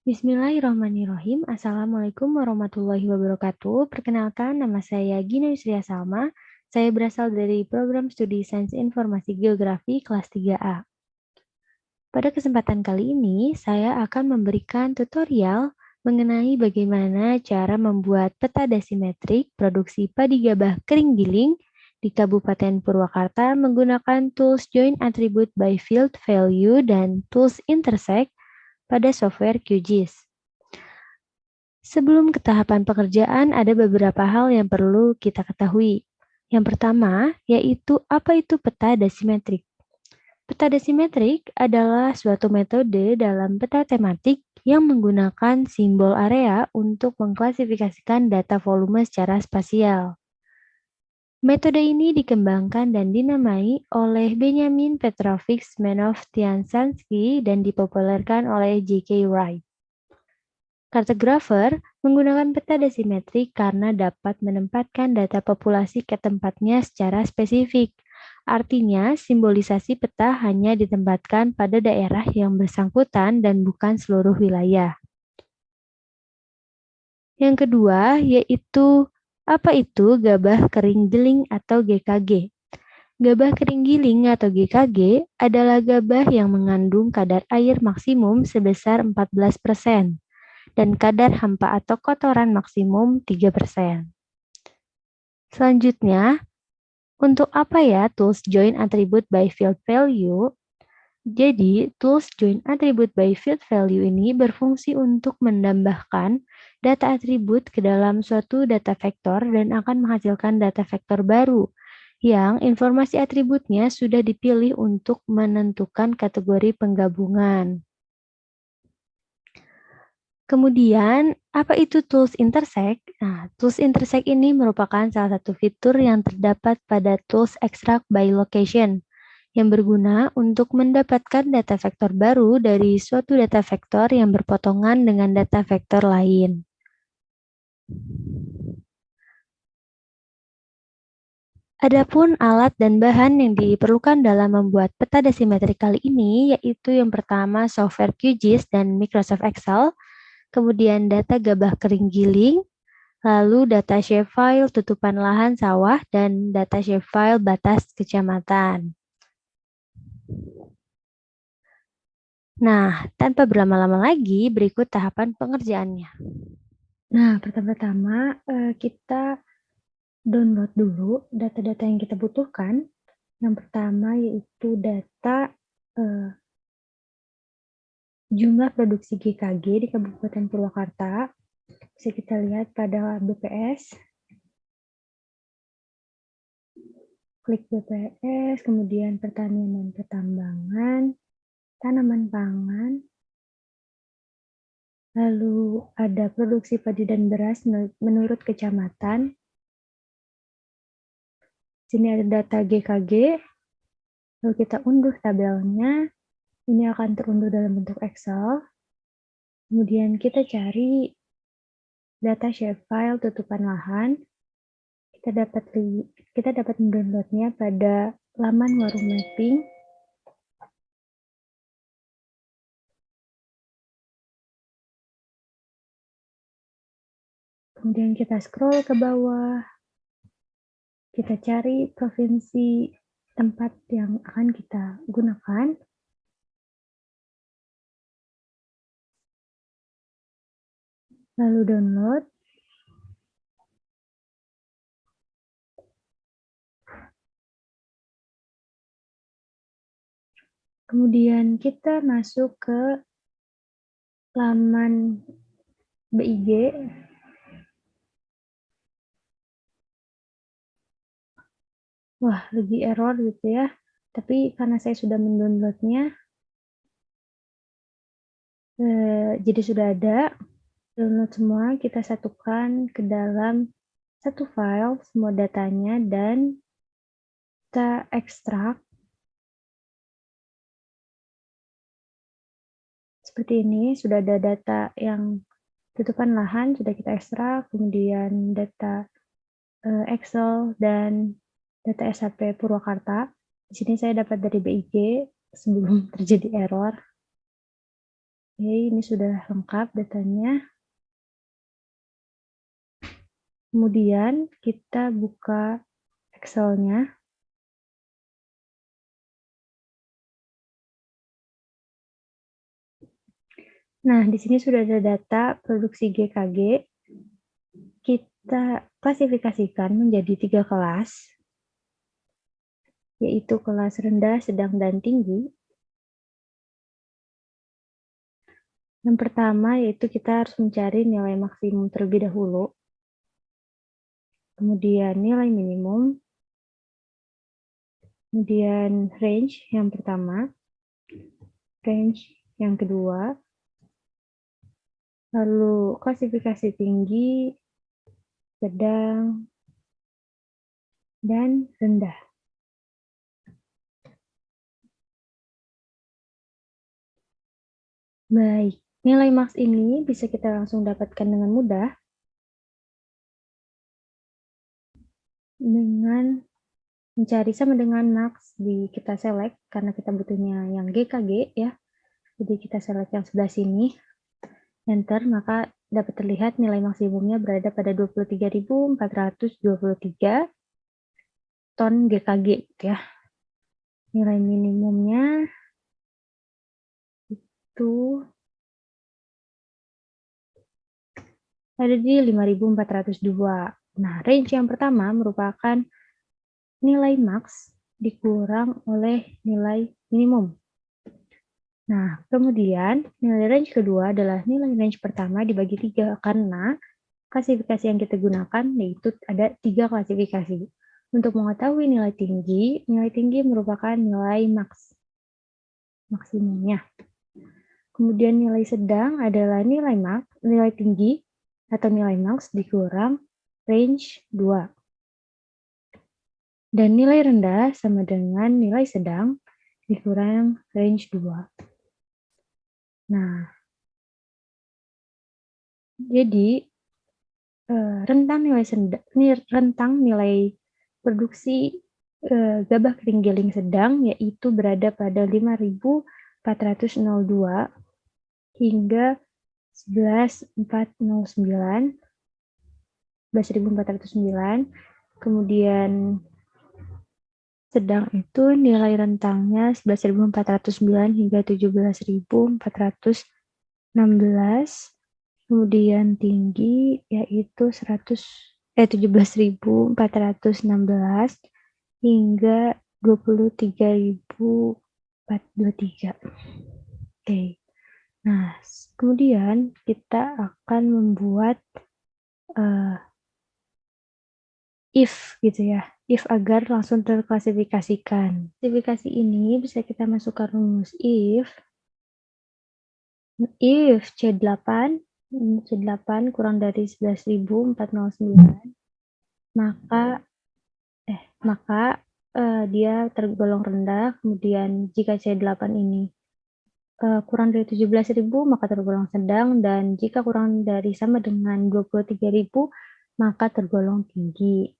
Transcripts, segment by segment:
Bismillahirrahmanirrahim. Assalamualaikum warahmatullahi wabarakatuh. Perkenalkan, nama saya Gina Yusria Salma. Saya berasal dari program studi Sains Informasi Geografi kelas 3A. Pada kesempatan kali ini, saya akan memberikan tutorial mengenai bagaimana cara membuat peta desimetrik produksi padi gabah kering giling di Kabupaten Purwakarta menggunakan tools Join Attribute by Field Value dan tools Intersect pada software QGIS. Sebelum ke tahapan pekerjaan, ada beberapa hal yang perlu kita ketahui. Yang pertama, yaitu apa itu peta desimetrik. Peta desimetrik adalah suatu metode dalam peta tematik yang menggunakan simbol area untuk mengklasifikasikan data volume secara spasial. Metode ini dikembangkan dan dinamai oleh Benjamin Petrovich Menov-Tianshansky dan dipopulerkan oleh J.K. Wright. Kartografer menggunakan peta desimetrik karena dapat menempatkan data populasi ke tempatnya secara spesifik. Artinya, simbolisasi peta hanya ditempatkan pada daerah yang bersangkutan dan bukan seluruh wilayah. Yang kedua, yaitu apa itu gabah kering giling atau GKG? Gabah kering giling atau GKG adalah gabah yang mengandung kadar air maksimum sebesar 14%. Dan kadar hampa atau kotoran maksimum 3%. Selanjutnya, untuk apa ya tools Join Attribute by Field Value? Jadi, tools Join Attribute by Field Value ini berfungsi untuk menambahkan data atribut ke dalam suatu data vektor dan akan menghasilkan data vektor baru yang informasi atributnya sudah dipilih untuk menentukan kategori penggabungan. Kemudian, apa itu tools intersect? Nah, tools intersect ini merupakan salah satu fitur yang terdapat pada tools extract by location yang berguna untuk mendapatkan data vektor baru dari suatu data vektor yang berpotongan dengan data vektor lain. Adapun alat dan bahan yang diperlukan dalam membuat peta desimetrik kali ini yaitu yang pertama software QGIS dan Microsoft Excel, kemudian data gabah kering giling, lalu data shapefile tutupan lahan sawah, dan data shapefile batas kecamatan. Nah, tanpa berlama-lama lagi, berikut tahapan pengerjaannya. Nah, pertama-tama kita download dulu data-data yang kita butuhkan. Yang pertama yaitu data jumlah produksi GKG di Kabupaten Purwakarta. Bisa kita lihat pada BPS. Klik BPS, kemudian pertanian dan pertambangan, tanaman pangan, lalu ada produksi padi dan beras menurut kecamatan. Sini ada data GKG, lalu kita unduh tabelnya. Ini akan terunduh dalam bentuk Excel. Kemudian kita cari data shapefile tutupan lahan. Kita dapat mendownloadnya pada laman Warung Mapping. Kemudian kita scroll ke bawah. Kita cari provinsi tempat yang akan kita gunakan. Lalu download. Kemudian kita masuk ke laman BIG. Wah, lagi error gitu ya. Tapi karena saya sudah mendownloadnya, jadi sudah ada. Download semua, kita satukan ke dalam satu file, semua datanya, dan kita ekstrak. Seperti ini, sudah ada data yang tutupan lahan, sudah kita ekstrak, kemudian data Excel dan data SAP Purwakarta. Di sini saya dapat dari BIG sebelum terjadi error. Oke, ini sudah lengkap datanya. Kemudian kita buka Excel-nya. Nah, di sini sudah ada data produksi GKG. Kita klasifikasikan menjadi 3 kelas, yaitu kelas rendah, sedang, dan tinggi. Yang pertama yaitu kita harus mencari nilai maksimum terlebih dahulu, kemudian nilai minimum, kemudian range yang pertama, range yang kedua, lalu klasifikasi tinggi, sedang, dan rendah. Baik, nilai max ini bisa kita langsung dapatkan dengan mudah dengan mencari sama dengan max kita select karena kita butuhnya yang GKG ya. Jadi kita select yang sebelah sini, enter, maka dapat terlihat nilai maksimumnya berada pada 23.423 ton GKG gitu ya. Nilai minimumnya itu ada di 5.402. Nah, range yang pertama merupakan nilai max dikurang oleh nilai minimum. Nah, kemudian nilai range kedua adalah nilai range pertama dibagi 3 karena klasifikasi yang kita gunakan yaitu ada 3 klasifikasi. Untuk mengetahui nilai tinggi merupakan nilai maksimumnya. Kemudian nilai sedang adalah nilai tinggi atau nilai max dikurang range 2. Dan nilai rendah sama dengan nilai sedang dikurang range 2. Nah, jadi rentang nilai produksi gabah kering giling sedang yaitu berada pada 5.402 hingga 11.409, kemudian sedang itu nilai rentangnya 11.409 hingga 17.416, kemudian tinggi yaitu 17.416 hingga 23.423. Oke. Nah, kemudian kita akan membuat if gitu ya. If agar langsung terklasifikasikan. Klasifikasi ini bisa kita masukkan rumus if C8 kurang dari 11.409 maka dia tergolong rendah, kemudian jika C8 ini kurang dari 17.000 maka tergolong sedang, dan jika kurang dari sama dengan 23.000 maka tergolong tinggi.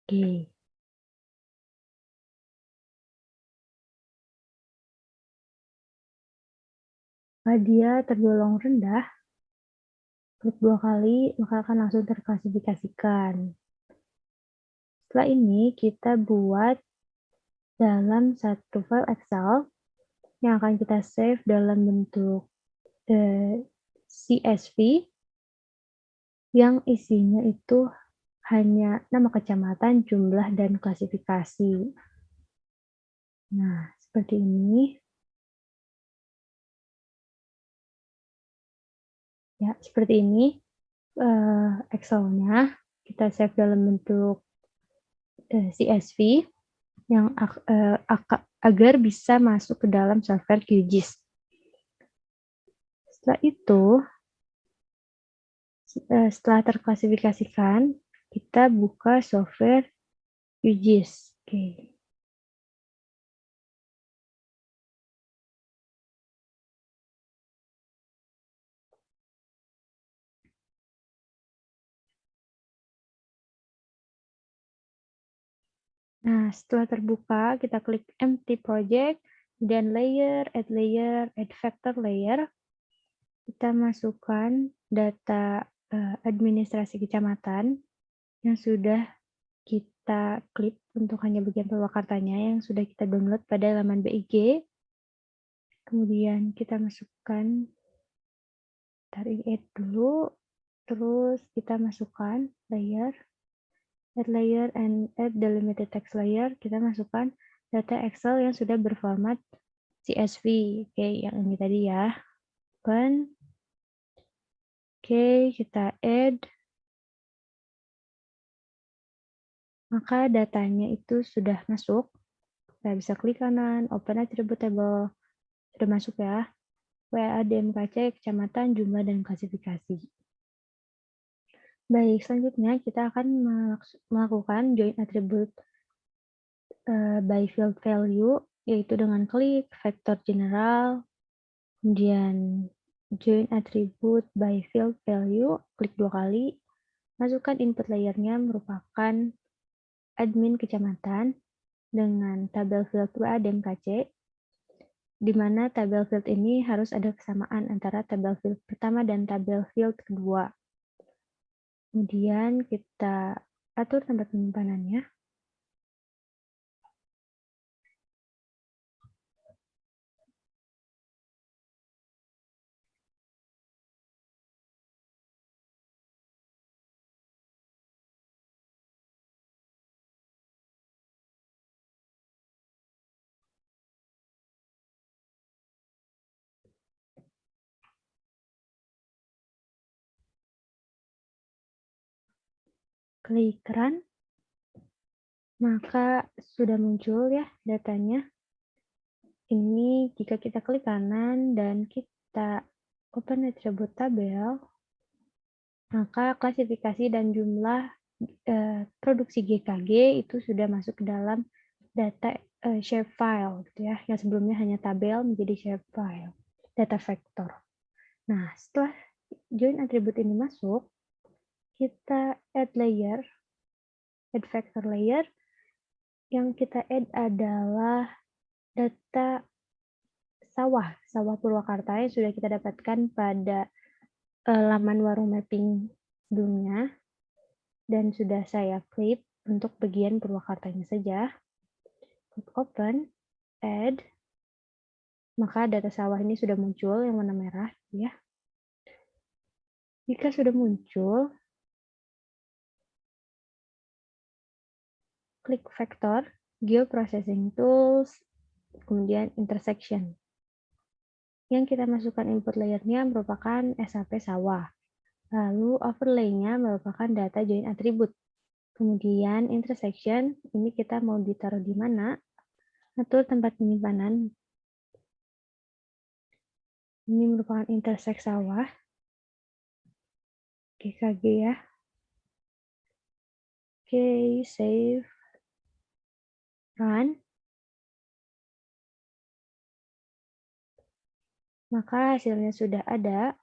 Oke. Jika dia tergolong rendah, klik 2 kali, maka akan langsung terklasifikasikan. Setelah ini, kita buat dalam satu file Excel yang akan kita save dalam bentuk CSV yang isinya itu hanya nama kecamatan, jumlah, dan klasifikasi. Nah, seperti ini. Ya, seperti ini Excel-nya. Kita save dalam bentuk CSV yang agar bisa masuk ke dalam software QGIS. Setelah itu, setelah terklasifikasikan, kita buka software QGIS. Oke. Nah, setelah terbuka, kita klik Empty Project, dan Layer, Add Vector Layer. kita masukkan data administrasi kecamatan yang sudah kita klik untuk hanya bagian Purwakartanya yang sudah kita download pada laman BIG. Kemudian kita masukkan, tarik add dulu, terus kita masukkan layer, add layer and add delimited text layer. Kita masukkan data Excel yang sudah berformat CSV. Oke, yang ini tadi ya. Open. Oke, kita add. Maka datanya itu sudah masuk. Kita bisa klik kanan, open attribute table. Sudah masuk ya. WA DMKC, kecamatan, jumlah, dan klasifikasi. Baik, selanjutnya kita akan melakukan join attribute by field value, yaitu dengan klik vector general, kemudian join attribute by field value, klik 2 kali, masukkan input layernya merupakan admin kecamatan dengan tabel field WA DMKC, di mana tabel field ini harus ada kesamaan antara tabel field pertama dan tabel field kedua. Kemudian kita atur tempat penyimpanannya. Klik run, maka sudah muncul ya datanya. Ini jika kita klik kanan dan kita open attribute tabel, maka klasifikasi dan jumlah produksi GKG itu sudah masuk ke dalam data shapefile gitu ya, yang sebelumnya hanya tabel menjadi shapefile, data vektor. Nah, setelah join atribut ini masuk, kita add layer, add vector layer. Yang kita add adalah data sawah Purwakarta yang sudah kita dapatkan pada laman warung mapping sebelumnya, dan sudah saya klip untuk bagian Purwakartanya saja. Klik open, add, maka data sawah ini sudah muncul yang warna merah ya. Jika sudah muncul, klik vector, geoprocessing tools, kemudian intersection. Yang kita masukkan input layernya merupakan SAP sawah. Lalu overlay-nya merupakan data join attribute. Kemudian intersection, ini kita mau ditaruh di mana? Atur tempat penyimpanan. Ini merupakan intersect sawah. GKG ya. Oke, save. Run. Maka hasilnya sudah ada.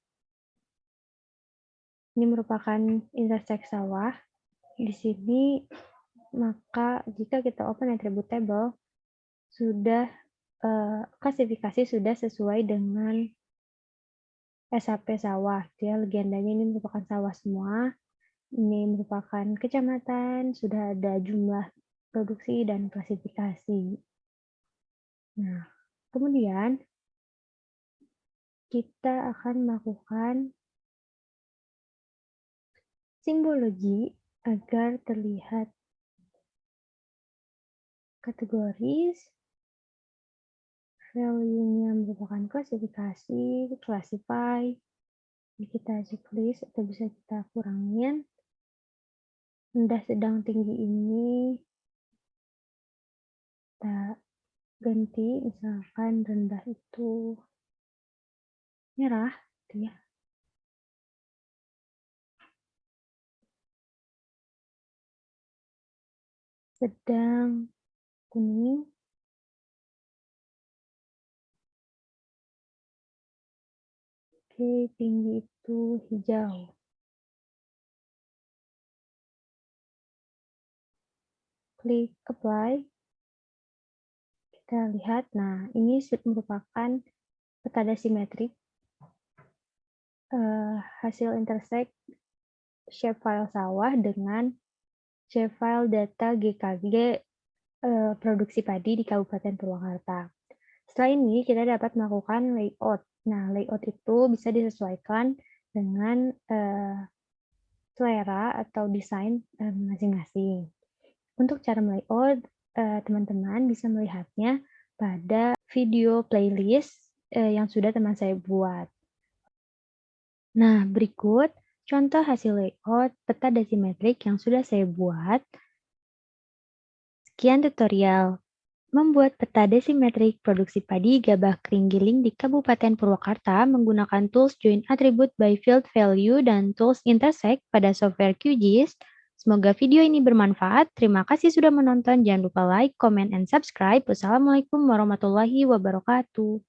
Ini merupakan intersect sawah. Di sini, maka jika kita open attribute table, sudah klasifikasi sudah sesuai dengan SAP sawah. Ya, legendanya ini merupakan sawah semua. Ini merupakan kecamatan, sudah ada jumlah produksi dan klasifikasi. Nah, kemudian kita akan melakukan simbologi agar terlihat kategoris, value-nya merupakan klasifikasi, classify. Ini kita checklist atau bisa kita kurangin. Rendah, sedang, tinggi ini kita ganti, misalkan rendah itu merah, gitu ya. Sedang, kuning. Oke, tinggi itu hijau. Klik apply. Kita lihat, nah ini merupakan peta simetrik hasil intersect shapefile sawah dengan shapefile data GKG produksi padi di Kabupaten Purwakarta. Setelah ini kita dapat melakukan layout. Nah, layout itu bisa disesuaikan dengan selera atau desain masing-masing. Untuk cara melayout, teman-teman bisa melihatnya pada video playlist yang sudah teman saya buat. Nah, berikut contoh hasil layout peta dasimetrik yang sudah saya buat. Sekian tutorial membuat peta dasimetrik produksi padi gabah kering giling di Kabupaten Purwakarta menggunakan tools Join Attribute by Field Value dan tools Intersect pada software QGIS. Semoga video ini bermanfaat. Terima kasih sudah menonton. Jangan lupa like, comment, and subscribe. Wassalamualaikum warahmatullahi wabarakatuh.